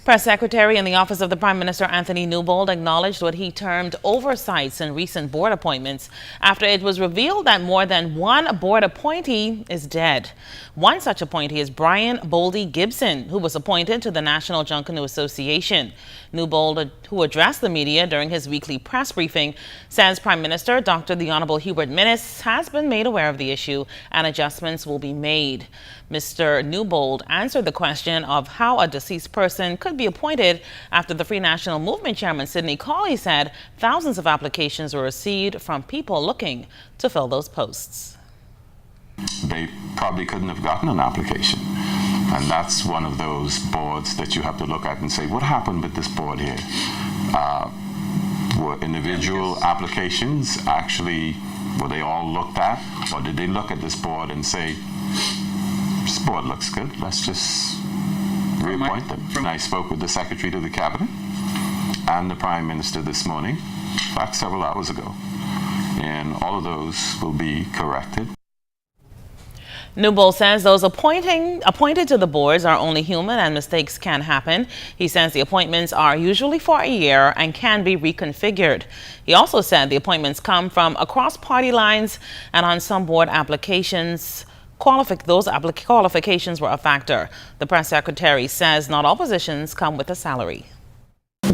Press Secretary in the Office of the Prime Minister, Anthony Newbold, acknowledged what he termed oversights in recent board appointments after it was revealed that more than one board appointee is dead. One such appointee is Brian Boldy Gibson, who was appointed to the National Junkanoo Association. Newbold, who addressed the media during his weekly press briefing, says Prime Minister Dr. the Honorable Hubert Minnis has been made aware of the issue and adjustments will be made. Mr. Newbold answered the question of how a deceased person could be appointed after the Free National Movement chairman Sidney Cawley said thousands of applications were received from people looking to fill those posts. They probably couldn't have gotten an application. And that's one of those boards that you have to look at and say, what happened with this board here? Were individual applications actually, were they all looked at? Or did they look at this board and say, this board looks good, let's just reappoint them? And I spoke with the Secretary to the Cabinet and the Prime Minister this morning, in fact several hours ago, and all of those will be corrected. Newbold says those appointed to the boards are only human and mistakes can happen. He says the appointments are usually for a year and can be reconfigured. He also said the appointments come from across party lines, and on some board applications, those qualifications were a factor. The press secretary says not all positions come with a salary.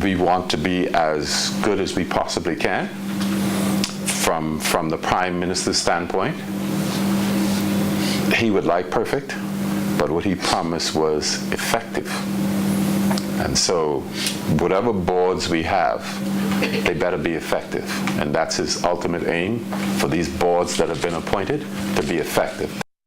We want to be as good as we possibly can from the Prime Minister's standpoint. He would like perfect, but what he promised was effective. And so whatever boards we have, they better be effective. And that's his ultimate aim, for these boards that have been appointed to be effective.